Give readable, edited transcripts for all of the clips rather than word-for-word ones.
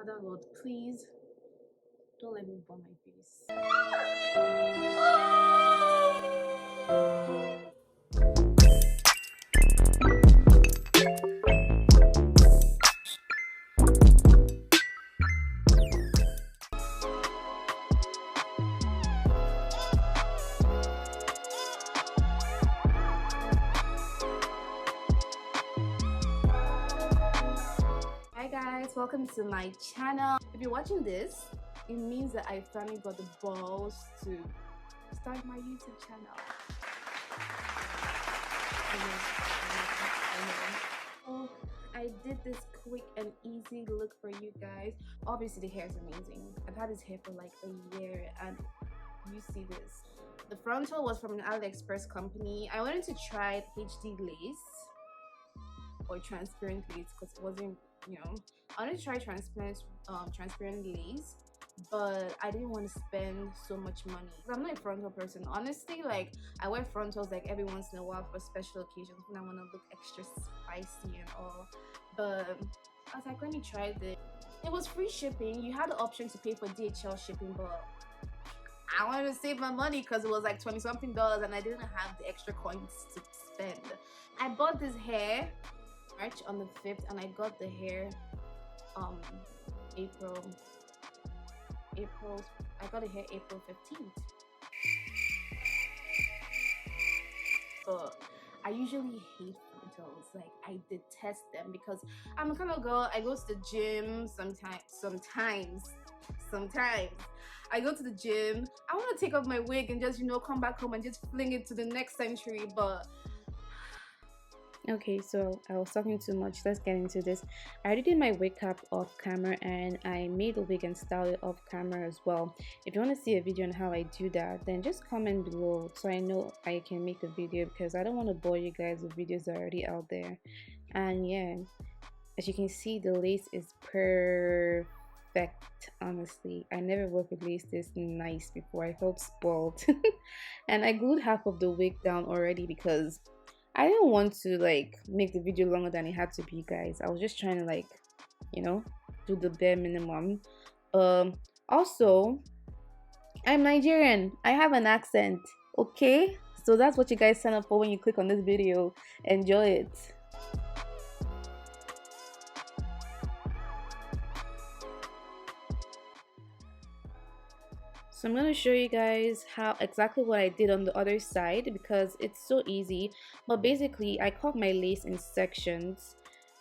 Father Lord, please don't let me burn my face. Hi guys, welcome to my channel. If you're watching this, it means that I finally got the balls to start my YouTube channel. So I did this quick and easy look for you guys. Obviously the hair is amazing. I've had this hair for like a year and you see this. The frontal was from an Aliexpress company. I wanted to try HD lace or transparent lace because it wasn't, I wanted to try transparent lace, but I didn't want to spend so much money. I'm not a frontal person, honestly. Like, I wear frontals like every once in a while for special occasions when I want to look extra spicy and all. But I was like, let me try this. It was free shipping. You had the option to pay for DHL shipping, but I wanted to save my money because it was like $20-something and I didn't have the extra coins to spend. I bought this hair March on the 5th and I got the hair April I got the hair April 15th. But I usually hate frontals. Like, I detest them because I'm the kind of girl, I go to the gym sometimes I go to the gym, I want to take off my wig and just come back home and just fling it to the next century. But okay, so I was talking too much. Let's get into this. I already did my wig cap off camera and I made the wig and styled it off camera as well. If you want to see a video on how I do that, then just comment below so I know I can make a video, because I don't want to bore you guys with videos that are already out there. And yeah, as you can see, the lace is perfect. Honestly, I never worked with lace this nice before. I felt spoiled. And I glued half of the wig down already because I didn't want to make the video longer than it had to be, guys. I was just trying to do the bare minimum. Also, I'm Nigerian. I have an accent, okay? So that's what you guys sign up for when you click on this video. Enjoy it. So I'm going to show you guys exactly what I did on the other side, because it's so easy. But basically, I cut my lace in sections,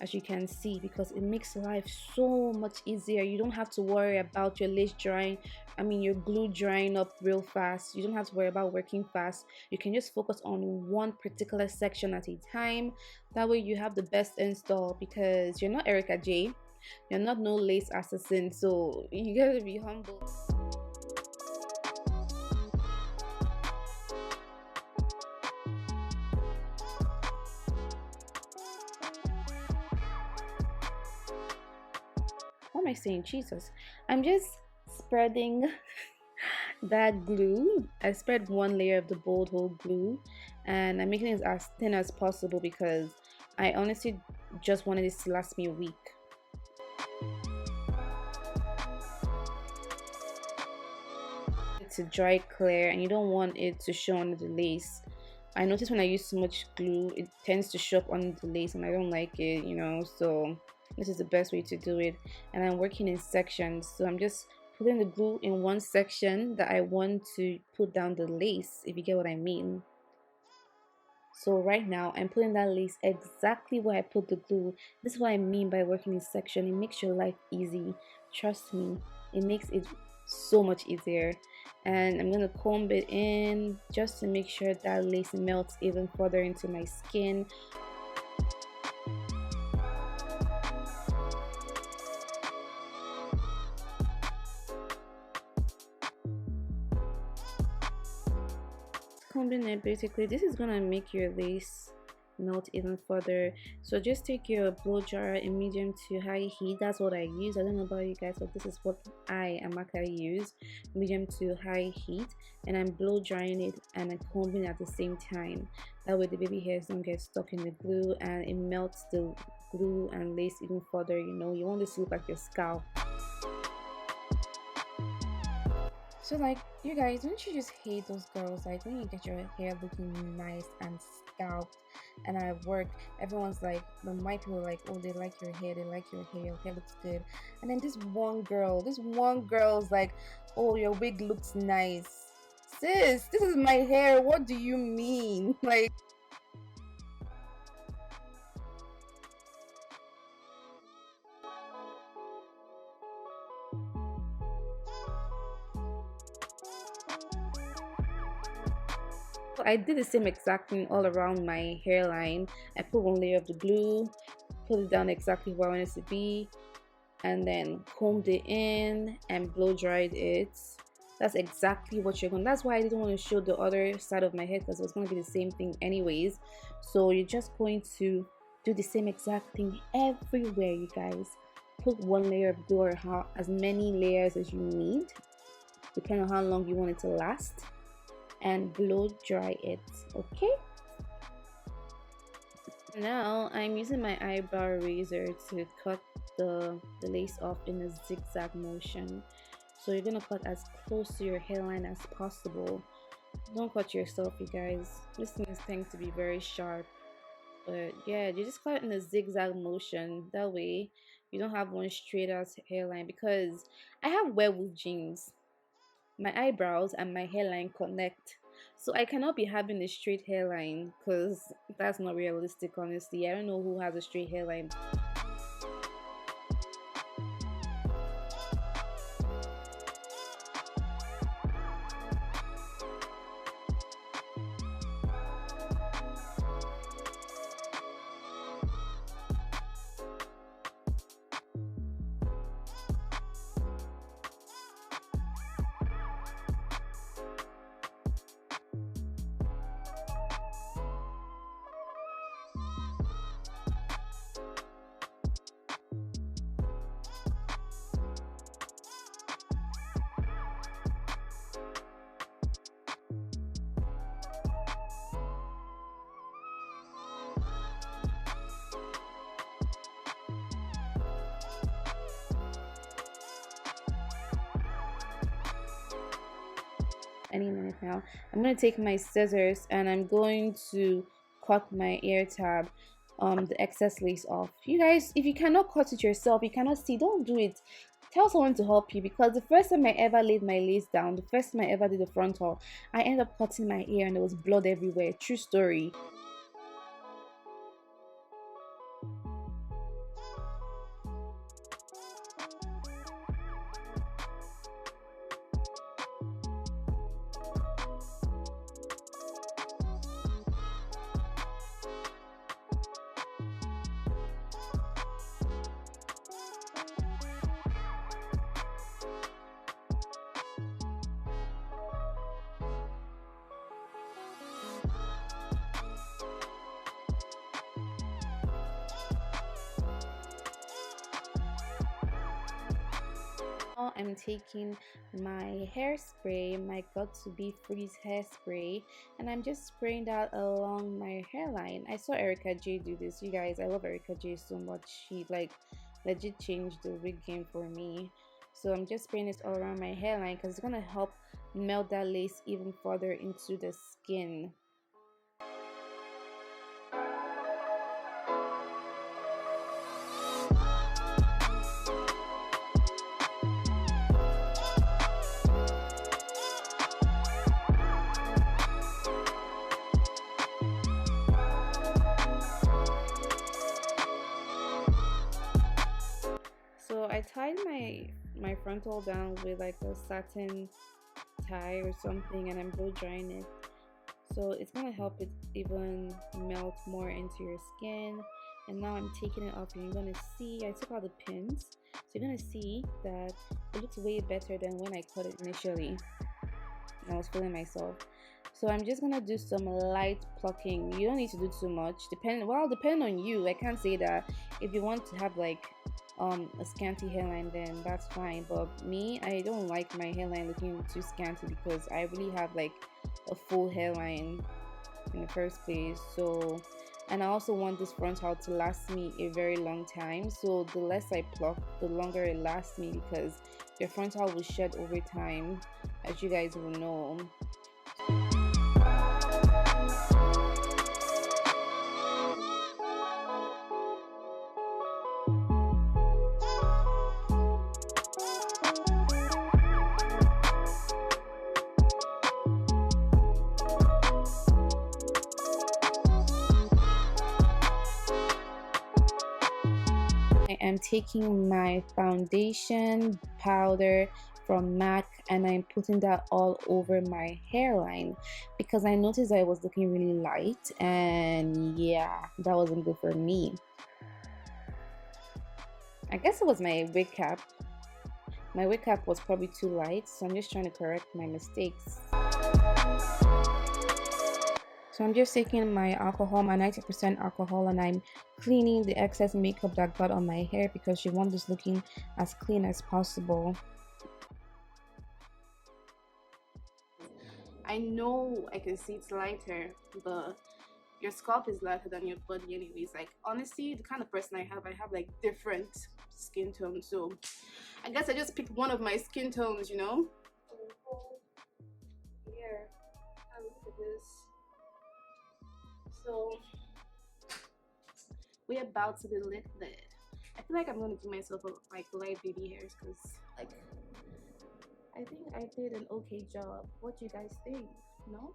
as you can see, because it makes life so much easier. You don't have to worry about your lace drying, your glue drying up real fast. You don't have to worry about working fast. You can just focus on one particular section at a time. That way you have the best install, because you're not Erica J. You're not no lace assassin, so you gotta be humble. What am I saying? Jesus. I'm just spreading that glue. I spread one layer of the bold hole glue and I'm making it as thin as possible because I honestly just wanted this to last me a week. To dry clear, and you don't want it to show under the lace. I notice when I use too much glue, it tends to show up under the lace and I don't like it, so this is the best way to do it. And I'm working in sections, so I'm just putting the glue in one section that I want to put down the lace, if you get what I mean. So right now I'm putting that lace exactly where I put the glue. This is what I mean by working in section. It makes your life easy. Trust me, it makes it so much easier. And I'm gonna comb it in just to make sure that lace melts even further into my skin. Combing it, basically this is gonna make your lace melt even further. So just take your blow dryer in medium to high heat. That's what I use. I don't know about you guys, but this is what I am actually use, medium to high heat, and I'm blow drying it and I'm combing at the same time. That way the baby hairs don't get stuck in the glue and it melts the glue and lace even further. You want this to look like your scalp. So like, you guys, don't you just hate those girls like when you get your hair looking nice and scalped, and at work everyone's like, the white people are like, oh, they like your hair, they like your hair looks good, and then this one girl's like, oh, your wig looks nice. Sis, this is my hair, what do you mean? Like, so I did the same exact thing all around my hairline. I put one layer of the glue, put it down exactly where I want it to be, and then combed it in and blow dried it. That's exactly what you're going to. That's why I didn't want to show the other side of my head, because it was going to be the same thing anyways. So you're just going to do the same exact thing everywhere, you guys. Put one layer of glue, or how as many layers as you need, depending on how long you want it to last, and blow dry it. Okay, now I'm using my eyebrow razor to cut the lace off in a zigzag motion. So you're gonna cut as close to your hairline as possible. Don't cut yourself, you guys. This thing is tends to be very sharp. But yeah, you just cut it in a zigzag motion. That way you don't have one straight ass hairline, because I have werewolf genes. My eyebrows and my hairline connect. So I cannot be having a straight hairline, because that's not realistic, honestly. I don't know who has a straight hairline. Any minute now. I'm going to take my scissors and I'm going to cut my ear tab, the excess lace off. You guys, if you cannot cut it yourself, you cannot see, don't do it. Tell someone to help you, because the first time I ever laid my lace down, the first time I ever did the frontal, I ended up cutting my ear and there was blood everywhere. True story. Now I'm taking my hairspray, my got to be freeze hairspray, and I'm just spraying that along my hairline. I saw Erica J do this, you guys. I love Erica J so much. She like legit changed the wig game for me. So I'm just spraying this all around my hairline, because it's gonna help melt that lace even further into the skin. So I tied my frontal down with like a satin tie or something, and I'm blow drying it. So it's gonna help it even melt more into your skin. And now I'm taking it off, and you're gonna see I took out the pins. So you're gonna see that it looks way better than when I cut it initially. I was feeling myself. So I'm just gonna do some light plucking. You don't need to do too much. Depend on you. I can't say that. If you want to have like a scanty hairline, then that's fine. But me, I don't like my hairline looking too scanty, because I really have like a full hairline in the first place. So and I also want this frontal to last me a very long time. So the less I pluck, the longer it lasts me, because your frontal will shed over time, as you guys will know. I am taking my foundation powder from MAC and I'm putting that all over my hairline because I noticed that it was looking really light, and yeah, that wasn't good for me. I guess it was my wig cap. My wig cap was probably too light, so I'm just trying to correct my mistakes. So I'm just taking my alcohol, my 90% alcohol, and I'm cleaning the excess makeup that got on my hair because you want this looking as clean as possible. I know I can see it's lighter, but your scalp is lighter than your body anyways. Like, honestly, the kind of person I have like different skin tones, so I guess I just picked one of my skin tones, you know. Here, look at this. So we're about to be lit. I feel like I'm gonna give myself like light baby hairs because like I think I did an okay job. What do you guys think? No?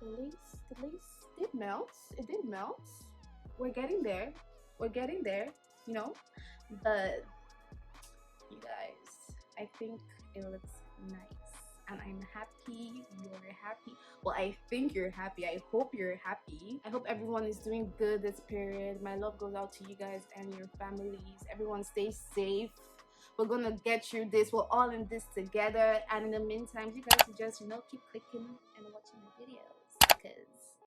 The lace did melt. It did melt. We're getting there. We're getting there, you know? But you guys, I think it looks nice. And I'm happy you're happy. Well, I think you're happy. I hope you're happy. I hope everyone is doing good this period. My love goes out to you guys and your families. Everyone stay safe. We're gonna get through this. We're all in this together. And in the meantime, you guys should just, you know, keep clicking